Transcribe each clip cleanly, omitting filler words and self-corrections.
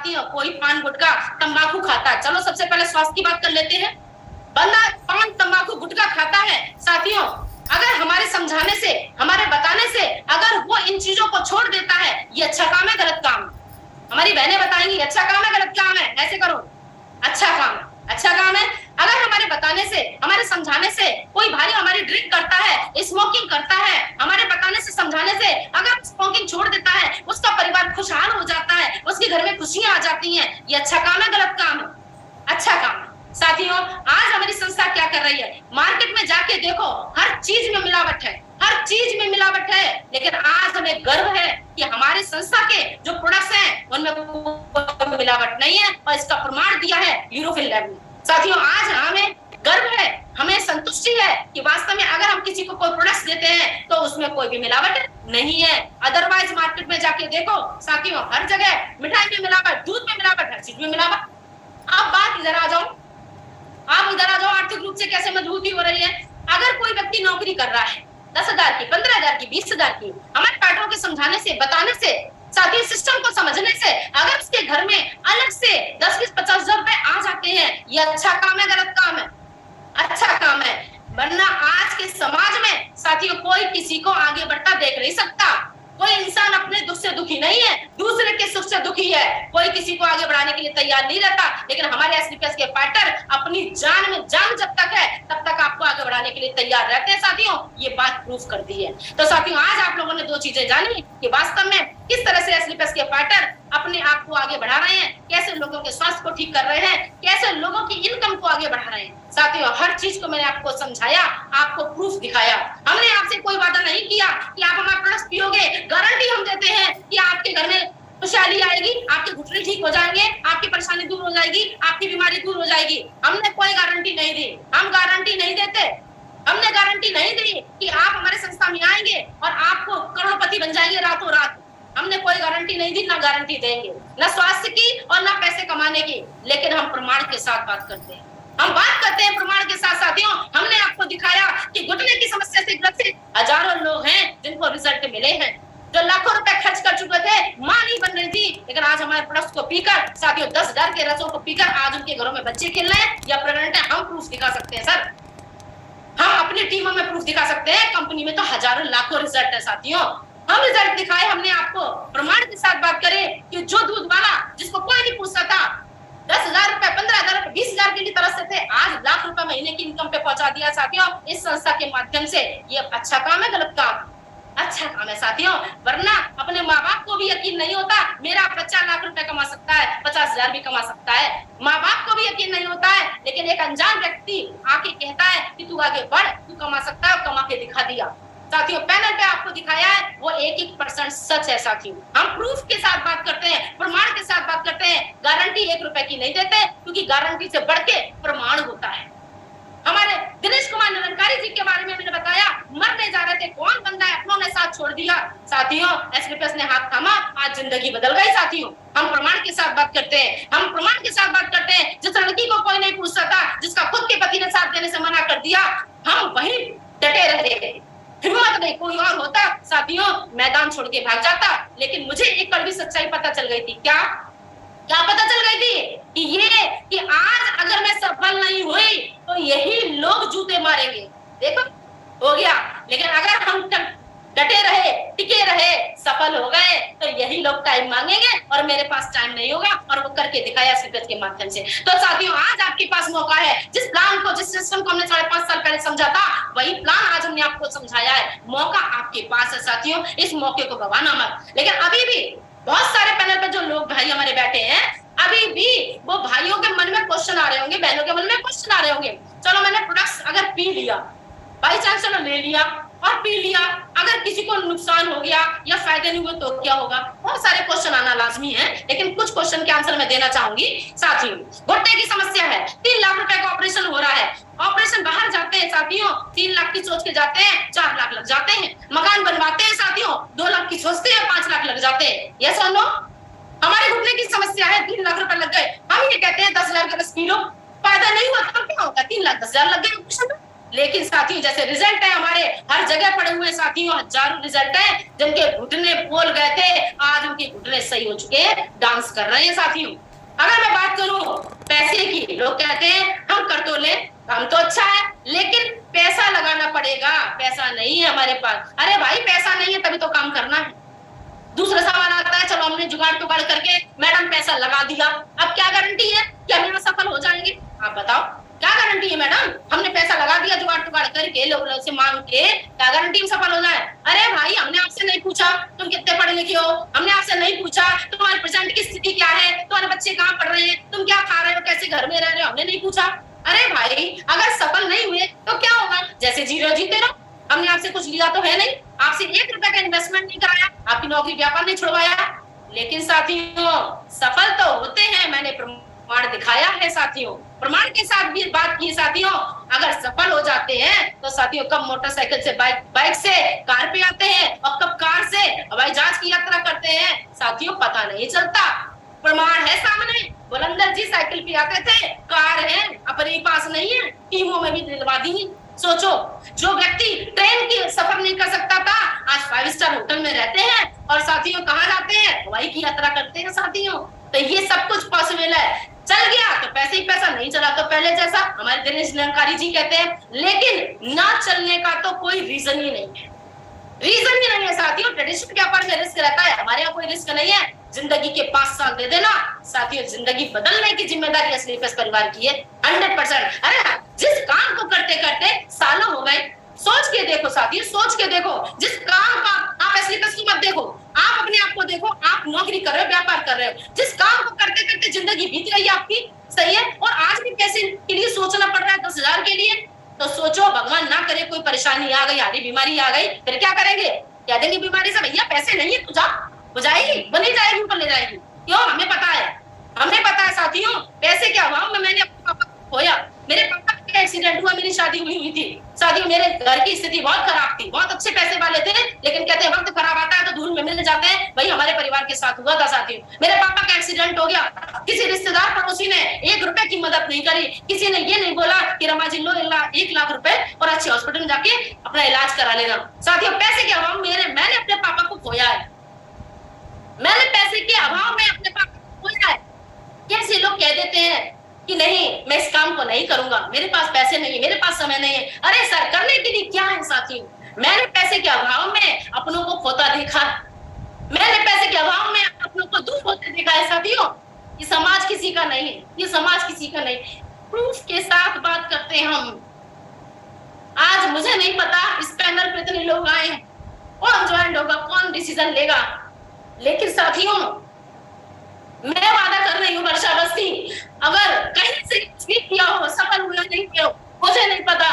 साथियों कोई पान गुटखा तंबाकू खाता है। चलो सबसे पहले स्वास्थ्य की बात कर लेते हैं। बंदा पान तंबाकू गुटखा खाता है साथियों, अगर हमारे समझाने से, हमारे बताने से अगर वो इन चीजों को छोड़ देता है, ये अच्छा काम है गलत काम? हमारी बहनें बताएंगी अच्छा काम है गलत काम है, ऐसे करो, अच्छा काम, अच्छा काम है। अगर हमारे बताने से, हमारे समझाने से कोई भाई हमारी ड्रिंक करता है, स्मोकिंग करता है, हमारे बताने से, समझाने से अगर स्मोकिंग छोड़ देता है, उसका परिवार खुशहाल हो जाता है, उसके घर में खुशियां आ जाती हैं, ये अच्छा काम है गलत काम है? अच्छा काम है। साथियों आज हमारी संस्था क्या कर रही है, मार्केट में जाके देखो हर चीज में मिलावट है, हर चीज में मिलावट है, लेकिन आज हमें गर्व है कि हमारी संस्था के जो प्रोडक्ट्स हैं उनमें कोई मिलावट नहीं है और इसका प्रमाण दिया है यूरोपियन लैब ने। साथियों आज हमें गर्व है, हमें संतुष्टि है कि वास्तव में अगर हम किसी को कोई प्रोडक्ट्स देते हैं तो उसमें कोई भी मिलावट नहीं है। अदरवाइज मार्केट में जाके देखो साथियों हर जगह मिठाई में मिलावट, दूध में मिलावट, हर चीज में मिलावट। अब बात इधर आ जाओ, आप इधर आ जाओ, आर्थिक रूप से कैसे मजबूती हो रही है। अगर कोई व्यक्ति नौकरी कर रहा है 10,000 की, 15,000 की, 20,000 की, हमारे पार्टनरों के समझाने से, बताने से, साथ ही सिस्टम को समझने से अगर उसके घर में अलग से 10, 20, 50,000 रुपए आ जाते हैं, ये अच्छा काम है गलत काम है? अच्छा काम है। वरना आज के समाज में साथियों कोई किसी को आगे बढ़ता देख नहीं सकता, कोई इंसान अपने दुख से दुखी नहीं है, दूसरे के सुख से दुखी है, कोई किसी को आगे बढ़ाने के लिए तैयार नहीं रहता। लेकिन हमारे एसडीपीएस के पार्टनर अपनी जान में जान जब तक है तब तक आपको आगे बढ़ाने के लिए तैयार रहते हैं। साथियों ये बात प्रूफ कर दी है। तो साथियों आज आप लोगों ने दो चीजें जानी कि वास्तव में किस तरह से एसडीपीएस के पार्टनर अपने आप को आगे बढ़ा रहे हैं, कैसे लोगों के स्वास्थ्य को ठीक कर रहे हैं, कैसे लोगों की इनकम को आगे बढ़ा रहे हैं। साथियों हर चीज को मैंने आपको समझाया, आपको प्रूफ दिखाया। हमने आपसे कोई वादा नहीं किया कि आप हमारा प्रोडक्ट पियोगे, गारंटी हम देते हैं कि आपके घर में खुशहाली आएगी, आपके घुटने ठीक हो जाएंगे, आपकी परेशानी दूर हो जाएगी, आपकी बीमारी दूर हो जाएगी। हमने कोई गारंटी नहीं दी, हम गारंटी नहीं देते। हमने गारंटी नहीं दी कि आप हमारे संस्था में आएंगे और आपको करोड़पति बन जाएंगे रातों रात। हमने कोई गारंटी नहीं दी, ना गारंटी देंगे, ना स्वास्थ्य की और ना पैसे कमाने की। लेकिन हम प्रमाण के साथ बात करते हैं, हम बात करते हैं प्रमाण के साथ। साथियों हमने आपको दिखाया कि घुटने की समस्या से ग्रसित हजारों लोग हैं जिनको रिजल्ट मिले हैं, जो लाखों रुपए खर्च कर चुके थे, मां नहीं बन रही थी, लेकिन आज हमारे प्रोडक्ट्स को पीकर साथियों 10,000 के रसों को पीकर आज उनके घरों में बच्चे खेल रहे हैं या प्रेग्नेंट है। हम प्रूफ दिखा सकते हैं सर, हम अपनी टीमों में प्रूफ दिखा सकते हैं, कंपनी में तो हजारों लाखों रिजल्ट है। साथियों हम रिजल्ट दिखाए, हमने आपको प्रमाण के साथ बात करें कि जो दूध वाला जिसको कोई नहीं पूछता था 10,000 रुपए, 15,000 रुपए, 20,000 के लिए तरसते थे, आज लाख रुपए महीने की इनकम पे पहुंचा दिया। साथियों इस संस्था के माध्यम से ये अच्छा काम है गलत काम? अच्छा काम है साथियों। वरना अपने माँ बाप को भी यकीन नहीं होता मेरा बच्चा लाख रुपए कमा सकता है, 50,000 भी कमा सकता है, माँ बाप को भी यकीन नहीं होता है। लेकिन एक अनजान व्यक्ति आके कहता है कि तू आगे बढ़, तू कमा सकता है, कमा के दिखा दिया। साथियों पैनल पे आपको दिखाया है वो 1% सच है। साथियों हम प्रूफ के साथ बात करते हैं, प्रमाण के साथ बात करते हैं, गारंटी 1 रुपए की नहीं देते, क्योंकि गारंटी से बढ़ के प्रमाण होता है। हमारे दिनेश कुमार निरंकारी जी के बारे में मैंने बताया, मरने जा रहे थे, कौन बंदा है, अपनों ने साथ छोड़ दिया। साथियों एसडीपीएस ने हाथ थामा, आज जिंदगी बदल गई। साथियों हम प्रमाण के साथ बात करते हैं, हम प्रमाण के साथ बात करते हैं। जिस लड़की को कोई नहीं पूछता था, जिसका खुद के पति ने साथ देने से मना कर दिया, हम वहीं डटे रहे, हिम्मत नहीं, कोई और होता साथियों मैदान छोड़ के भाग जाता। लेकिन मुझे एक कड़वी सच्चाई पता चल गई थी। क्या क्या पता चल गई थी कि आज अगर मैं सफल नहीं हुई तो यही लोग जूते मारेंगे। देखो हो गया, लेकिन अगर हम डटे रहे, टिके रहे, सफल हो गए तो यही लोग टाइम मांगेंगे और मेरे पास टाइम नहीं होगा, और वो करके दिखाया एसडीपीएस के माध्यम से। तो साथियों आज आपके पास मौका है, जिस प्लान को, जिस सिस्टम को हमने 5.5 साल पहले समझा था, वही प्लान आज हमने आपको समझाया है। मौका आपके पास है साथियों, इस मौके को गवाना मत। लेकिन अभी भी बहुत सारे पैनल पे जो लोग भाई हमारे बैठे हैं, अभी भी वो भाइयों के मन में क्वेश्चन आ रहे होंगे, बहनों के मन में क्वेश्चन आ रहे होंगे। चलो मैंने प्रोडक्ट्स अगर पी लिया, बाई चांस चलो ले लिया और पी लिया, अगर किसी को नुकसान हो गया या फायदे नहीं हुए तो क्या होगा? बहुत सारे क्वेश्चन आना लाजमी है, लेकिन कुछ क्वेश्चन के आंसर मैं देना चाहूंगी। साथियों घुटने की समस्या है, 3 लाख रुपए का ऑपरेशन हो रहा है, ऑपरेशन बाहर जाते हैं साथियों, 3 लाख की सोच के जाते हैं, 4 लाख लग जाते हैं। मकान बनवाते हैं साथियों, 2 लाख की सोचते हैं, 5 लाख लग जाते हैं। यस और नो? हमारे घुटने की समस्या है, 3 लाख रुपए लग गए, हम ये कहते हैं 10,000 का 10 किलो, फायदा नहीं हुआ तो क्या होगा? 3 लाख 10,000 लग गए ऑपरेशन में। लेकिन साथियों जैसे रिजल्ट है हमारे हर जगह पड़े हुए साथियों, हजारों रिजल्ट है, जिनके घुटने बोल गए थे आज उनके घुटने सही हो चुके हैं, डांस कर रहे हैं साथियों। अगर मैं बात करूं पैसे की, लोग कहते हैं हम कर तो ले, काम तो अच्छा है, लेकिन पैसा लगाना पड़ेगा, पैसा नहीं है हमारे पास। अरे भाई पैसा नहीं है तभी तो काम करना है। दूसरा सवाल आता है, चलो हमने जुगाड़ टुगाड़ करके मैडम पैसा लगा दिया, अब क्या गारंटी है कि हम यहाँ सफल हो जाएंगे? आप बताओ क्या गारंटी है मैडम? हमने पैसा लगा दिया जुगाड़ टुगाड़ करके, लोग से मांग के, क्या गारंटी हम सफल हो जाए? अरे भाई हमने आपसे नहीं पूछा तुम कितने पढ़े लिखे हो, हमने आपसे नहीं पूछा तुम्हारे प्रेजेंट की स्थिति क्या है, तुम्हारे बच्चे कहाँ पढ़ रहे हैं, तुम क्या खा रहे हो, कैसे घर में रह रहे हो, हमने नहीं पूछा। अरे भाई अगर सफल नहीं हुए तो क्या होगा? जैसे जीरो जीते रहो, हमने आपसे कुछ लिया तो है नहीं, आपसे 1 रुपए का इन्वेस्टमेंट नहीं कराया, आपकी नौकरी व्यापार नहीं छुड़वाया, लेकिन साथियों सफल तो होते हैं, मैंने प्रमाण दिखाया है साथियों, प्रमाण के साथ भी बात की साथियों। अगर सफल हो जाते हैं तो साथियों कब मोटरसाइकिल से बाइक से कार पे आते हैं और कब कार से हवाई जहाज की यात्रा करते हैं साथियों पता नहीं चलता। प्रमाण है सामने, बुलंदर जी साइकिल पे आते थे, कार है अपने पास नहीं है, टीमों में भी दिलवा दी। सोचो जो व्यक्ति ट्रेन की सफर नहीं कर सकता था आज 5 स्टार होटल में रहते हैं और साथियों कहाँ जाते हैं? हवाई की यात्रा करते हैं साथियों। तो ये सब कुछ पॉसिबल है। चल गया तो पैसे ही पैसा, नहीं चला तो पहले जैसा, हमारे दिनेश निरंकारी जी कहते हैं, लेकिन ना चलने का तो कोई रीजन ही नहीं है, रीजन ही नहीं है साथियों। ट्रेडिशनल व्यापार में रिस्क रहता है, हमारे यहाँ कोई रिस्क नहीं है। जिंदगी के 5 साल दे देना साथियों, जिंदगी बदलने की जिम्मेदारी असली परिवार की है 100%। अरे जिस काम को करते करते सालों हो गए, सोच के देखो साथियों, सोच के देखो, जिस काम का आप असली की मत देखो, आप अपने आप को देखो, आप नौकरी कर रहे हो, व्यापार कर रहे हो, जिस काम को करते करते जिंदगी बीत रही है आपकी, सही है, और आज भी पैसे के लिए सोचना पड़ रहा है 10,000 के लिए, तो सोचो भगवान ना करे कोई परेशानी आ गई, आधी बीमारी आ गई, फिर क्या करेंगे? कह देंगे बीमारी से भैया पैसे नहीं है, तू जा, हो जाएगी, बनी जाएगी, ऊपर ले जाएगी। क्यों? हमें पता है, हमें पता है साथियों, पैसे के अभाव में मैंने अपने पापा को खोया, मेरे पापा का एक्सीडेंट हुआ, मेरी शादी हुई थी साथियों, मेरे घर की स्थिति बहुत खराब थी, बहुत अच्छे पैसे वाले थे, लेकिन कहते हैं वक्त खराब आता है तो धूल में मिल जाते हैं, वही हमारे परिवार के साथ हुआ था साथियों। मेरे पापा का एक्सीडेंट हो गया, किसी रिश्तेदार पड़ोसी ने 1 रुपए की मदद नहीं करी, किसी ने ये नहीं बोला कि रमा जी लो 1 लाख रुपए और अच्छे हॉस्पिटल में जाके अपना इलाज करा लेना। साथियों पैसे के अभाव मैंने अपने पापा को खोया है, मैंने पैसे के अभाव में अपने पापा को खोया है। कैसे लोग कह देते हैं कि नहीं मैं इस काम को नहीं करूंगा, मेरे पास पैसे नहीं है, मेरे पास समय नहीं है। अरे सर करने के लिए क्या है साथियों? मैंने पैसे के अभाव में अपनों को खोता देखा, मैंने पैसे के अभाव में अपनों को दूर होते देखा है साथियों। ये समाज किसी का नहीं है, ये समाज किसी का नहीं। प्रूफ के साथ बात करते हैं हम। आज मुझे नहीं पता इस पैनल पे इतने लोग आए हैं, कौन ज्वाइन होगा, कौन डिसीजन लेगा, लेकिन साथियों मैं वादा कर रही हूँ वर्षा अवस्थी, अगर कहीं से कुछ भी किया हो, सफल हुआ नहीं किया हो, मुझे नहीं पता,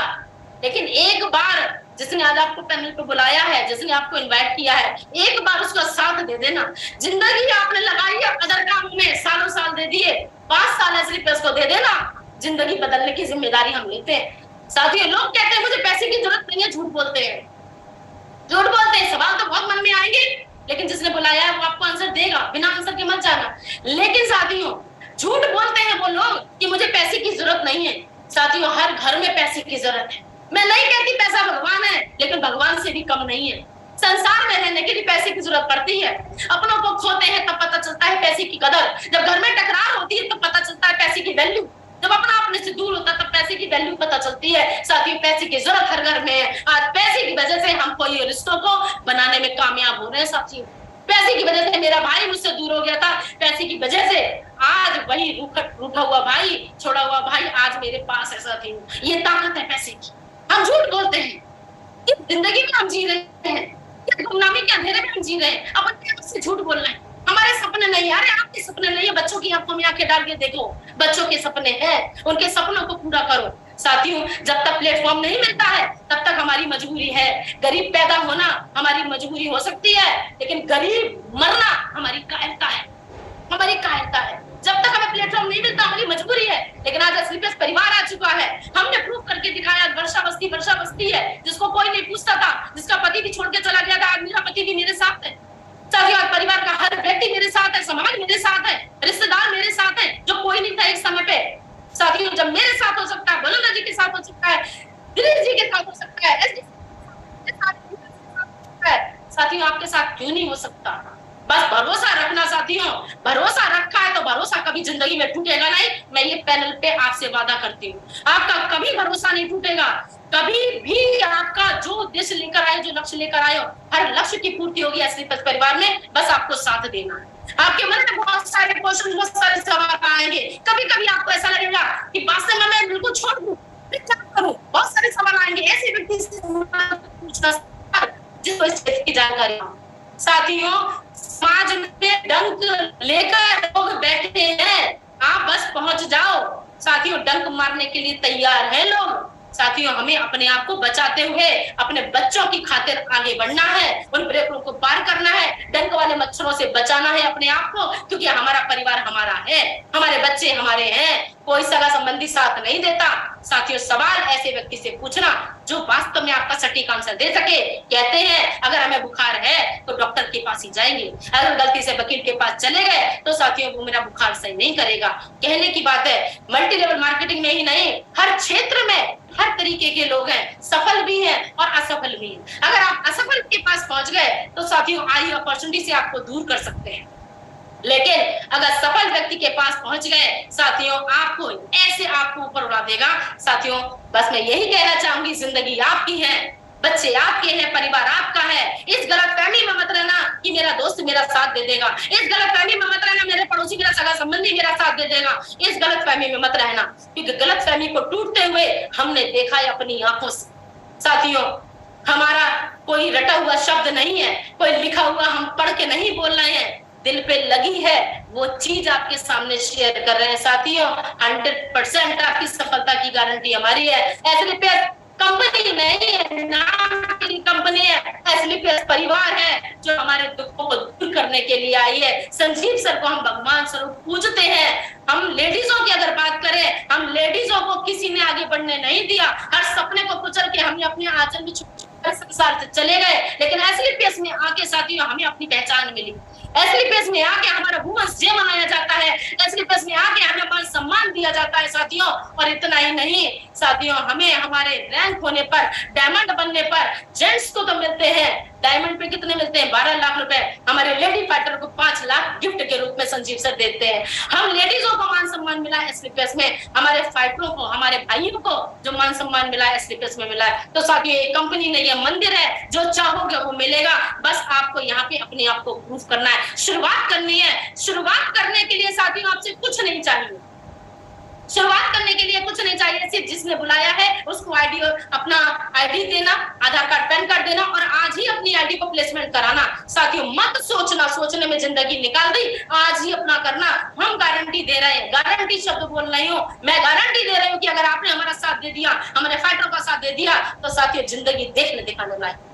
लेकिन एक बार जिसने आज आपको पैनल पे बुलाया है, जिसने आपको इनवाइट किया है, एक बार उसका साथ दे देना। जिंदगी आपने लगाई है अदर काम में, सालों साल दे दिए, 5 साल ऐसे को दे देना, जिंदगी बदलने की जिम्मेदारी हम लेते हैं। साथियों लोग कहते हैं मुझे पैसे की जरूरत नहीं है, झूठ बोलते हैं, झूठ बोलते हैं। सवाल तो बहुत मन में आएंगे, लेकिन जिसने बुलाया है वो आपको आंसर देगा, बिना आंसर के मत जाना। लेकिन साथियों झूठ बोलते हैं वो लोग कि मुझे पैसे की जरूरत नहीं है। साथियों हर घर में पैसे की जरूरत है। मैं नहीं कहती पैसा भगवान है, लेकिन भगवान से भी कम नहीं है। संसार में रहने के लिए पैसे की जरूरत पड़ती है। अपनों को खोते हैं तब पता चलता है पैसे की कदर, जब घर में टकरार होती है तो पता चलता है पैसे की वैल्यू, जब अपना अपने से दूर होता है तब पैसे की वैल्यू पता चलती है। साथियों पैसे की जरूरत हर घर में है। आज पैसे की वजह से हम कोई रिश्तों को बनाने में कामयाब हो रहे हैं साथियों। पैसे की वजह से मेरा भाई मुझसे दूर हो गया था, पैसे की वजह से आज वही रूठा हुआ भाई, छोड़ा हुआ भाई आज मेरे पास है साथियों। ये ताकत है पैसे की। हम झूठ बोलते हैं कि जिंदगी में हम जी रहे हैं, गुमनामी के अंधेरे में हम जी रहे हैं, अपने से झूठ बोल रहे हैं। हमारे सपने नहीं, अरे आपके सपने नहीं है, बच्चों की आंखों में आंखें डाल के देखो, बच्चों के सपने हैं, उनके सपनों को पूरा करो। साथियों जब तक प्लेटफॉर्म नहीं मिलता है तब तक हमारी मजबूरी है। गरीब पैदा होना हमारी मजबूरी हो सकती है, लेकिन गरीब मरना हमारी कायरता है, हमारी कायरता है। जब तक हमें प्लेटफॉर्म नहीं मिलता हमारी मजबूरी है। लेकिन आज एसलीपीएस परिवार आ चुका है, हमने प्रूव करके दिखाया। वर्षा बस्ती है जिसको कोई नहीं पूछता था, जिसका पति भी छोड़ के चला गया था, आज मेरा पति भी मेरे साथ है। साथियों परिवार का हर व्यक्ति मेरे साथ है, समाज मेरे साथ है, रिश्तेदार मेरे साथ है, जो कोई नहीं था एक समय पे। साथियों जब मेरे साथ हो सकता है, बलूना जी के साथ हो सकता है, दिलीप जी के साथ हो सकता है, एसडी के साथ है, साथियों आपके साथ क्यों नहीं हो सकता? बस भरोसा रखना साथियों, भरोसा रखा है तो भरोसा कभी जिंदगी में टूटेगा नहीं। मैं ये पैनल पे आपसे वादा करती हूँ, आपका कभी भरोसा नहीं टूटेगा। कभी भी आपका जो उद्देश्य लेकर आए, जो लक्ष्य लेकर आए हो, हर लक्ष्य की पूर्ति होगी एसडी परिवार में। बस आपको साथ देना है। आपके मन में बहुत सारे क्वेश्चन, बहुत सारे सवाल आएंगे। कभी कभी आपको ऐसा लगेगा कि वास्तव में मैं बिल्कुल छोड़ दूं, क्या करूं? बहुत सारे सवाल आएंगे। ऐसे व्यक्ति से पूछना जिसको इस क्षेत्र की जानकारी हो। साथियों समाज में डंक लेकर लोग बैठे हैं, आप बस पहुंच जाओ। साथियों डंक मारने के लिए तैयार है लोग। साथियों हमें अपने आप को बचाते हुए अपने बच्चों की खातिर आगे बढ़ना है, उन ब्रेकरों को पार करना है, डंक वाले मच्छरों से बचाना है अपने आप को, क्योंकि हमारा परिवार हमारा है, हमारे बच्चे हमारे हैं, कोई सगा संबंधी साथ नहीं देता। साथियों सवाल ऐसे व्यक्ति से पूछना जो वास्तव में आपका सटीक आंसर दे सके। कहते हैं अगर हमें बुखार है तो डॉक्टर के पास ही जाएंगे, अगर गलती से वकील के पास चले गए तो साथियों वो मेरा बुखार सही नहीं करेगा। कहने की बात है, मल्टी लेवल मार्केटिंग में ही नहीं, हर क्षेत्र में हर तरीके के लोग हैं, सफल भी हैं और असफल भी हैं। अगर आप असफल के पास पहुंच गए तो साथियों आई अपॉर्चुनिटी से आपको दूर कर सकते हैं, लेकिन अगर सफल व्यक्ति के पास पहुंच गए साथियों आपको ऐसे आपको ऊपर उड़ा देगा। साथियों बस मैं यही कहना चाहूंगी, जिंदगी आपकी है, बच्चे आपके हैं, परिवार आपका है। इस गलतफहमी में मत रहना कि मेरा दोस्त मेरा साथ दे देगा, इस गलतफहमी में मत रहना मेरे पड़ोसी मेरा सगा संबंधी मेरा साथ दे देगा, इस गलतफहमी में मत रहना, क्योंकि गलतफहमी को टूटते हुए हमने देखा है अपनी आंखों से। साथियों हमारा कोई रटा हुआ शब्द नहीं है, कोई लिखा हुआ हम पढ़ के नहीं बोल रहे हैं, दिल पे लगी है वो चीज आपके सामने शेयर कर रहे हैं। साथियों 100% आपकी सफलता की गारंटी हमारी है। एसलीपीएस कंपनी नहीं है, नाम की कंपनी है, एसलीपीएस परिवार है जो हमारे दुखों को दूर करने के लिए आई है। संजीव सर को हम भगवान स्वरूप पूजते हैं। हम लेडीजों की अगर बात करें, हम लेडीजों को किसी ने आगे बढ़ने नहीं दिया, हर सपने को कुचल के हमें अपने आंचल में संसार से चले गए, लेकिन एसलीपीएस में आके साथियों हमें अपनी पहचान मिली। एसलीपीएस में आके हमारा वुमेन्स डे मनाया जाता है, एसलीपीएस में आके हमें मान सम्मान दिया जाता है साथियों। और इतना ही नहीं साथियों, हमें हमारे रैंक होने पर, डायमंड बनने पर जेंट्स को तो मिलते हैं, डायमंड पे कितने मिलते हैं? 12 लाख रुपए। हमारे लेडी फाइटर को 5 लाख गिफ्ट के रूप में संजीव सर देते हैं। हम लेडीजों को मान सम्मान मिला है एसलीपीएस में, हमारे फाइटरों को, हमारे भाइयों को जो मान सम्मान मिला है एसलीपीएस में मिला है। तो साथियों ये कंपनी नहीं है, मंदिर है, जो चाहोगे वो मिलेगा। बस आपको यहाँ पे अपने आप को प्रूफ करना है, शुरुआत करनी है। शुरुआत करने के लिए साथियों आपसे कुछ नहीं चाहिए, शुरुआत करने के लिए कुछ नहीं चाहिए, सिर्फ जिसने बुलाया है उसको आईडी, अपना आईडी देना, आधार कार्ड पैन कार्ड देना और आज ही अपनी आईडी को प्लेसमेंट कराना। साथियों मत सोचना, सोचने में जिंदगी निकाल दी, आज ही अपना करना। हम गारंटी दे रहे हैं, गारंटी शब्द बोल रही हूँ, मैं गारंटी दे रही हूँ कि अगर आपने हमारा साथ दे दिया, हमारे फाइटरों का साथ दे दिया तो साथियों जिंदगी देखने दिखाने लायक।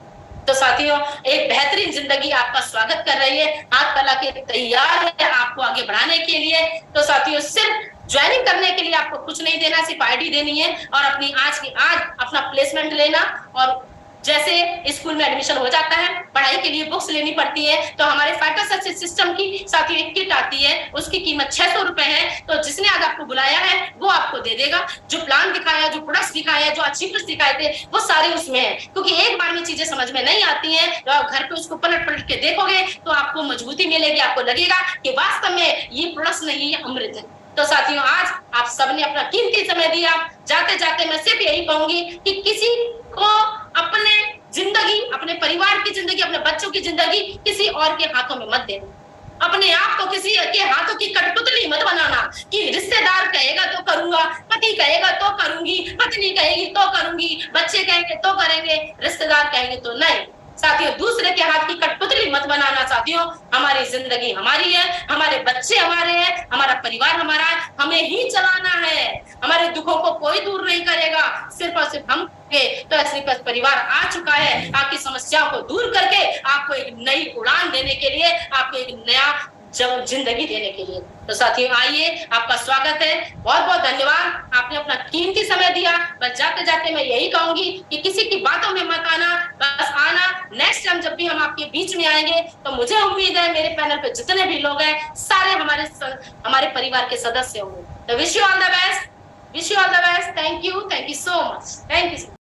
तो साथियों एक बेहतरीन जिंदगी आपका स्वागत कर रही है, हाथ फैला के तैयार है आपको आगे बढ़ाने के लिए। तो साथियों सिर्फ ज्वाइनिंग करने के लिए आपको कुछ नहीं देना, सिर्फ आईडी देनी है और अपनी आज की आज अपना प्लेसमेंट लेना। और जैसे स्कूल में एडमिशन हो जाता है, पढ़ाई के लिए बुक्स लेनी पड़ती है, तो हमारे फाइटर सक्सेस सिस्टम की साथियों एक किट आती है, उसकी कीमत 600 रुपए है। तो जिसने आज आपको बुलाया है वो आपको दे देगा, जो प्लान दिखाया, जो प्रोडक्ट्स दिखाया, जो अचीवमेंट्स दिखाए थे वो सारे उसमें है। क्योंकि एक बार में चीजें समझ में नहीं आती हैं, तो आप घर पे उसको पलट पलट के देखोगे तो आपको मजबूती मिलेगी, आपको लगेगा कि वास्तव में ये प्रोडक्ट्स नहीं, ये अमृत है। तो साथियों आज आप सबने अपना कीमती समय दिया। जाते जाते मैं सिर्फ यही कहूंगी कि किसी को अपने जिंदगी, अपने परिवार की जिंदगी, अपने बच्चों की जिंदगी किसी और के हाथों में मत देना। अपने आप को किसी के हाथों की कठपुतली मत बनाना कि रिश्तेदार कहेगा तो करूंगा, पति कहेगा तो करूंगी, पत्नी कहेगी तो करूंगी, बच्चे कहेंगे तो करेंगे, रिश्तेदार कहेंगे तो नहीं। साथियों दूसरे के हाथ की कठपुतली मत बनाना। साथियों हमारी जिंदगी हमारी है, हमारे बच्चे हमारे हैं, हमारा परिवार हमारा है, हमें ही चलाना है। हमारे दुखों को कोई दूर नहीं करेगा, सिर्फ और सिर्फ हम। तो एसलीपीएस परिवार आ चुका है आपकी समस्याओं को दूर करके, आपको एक नई उड़ान देने के लिए, आपको एक नया जिंदगी देने के लिए। तो साथियों आइए, आपका स्वागत है, बहुत बहुत धन्यवाद, आपने अपना कीमती समय दिया। बस जाते जाते मैं यही कहूंगी कि किसी की बातों में मत आना, बस आना। नेक्स्ट टाइम जब भी हम आपके बीच में आएंगे तो मुझे उम्मीद है मेरे पैनल पे जितने भी लोग हैं सारे हमारे परिवार के सदस्य होंगे। तो wish you all the best, wish you all the best. Thank you so much, thank you.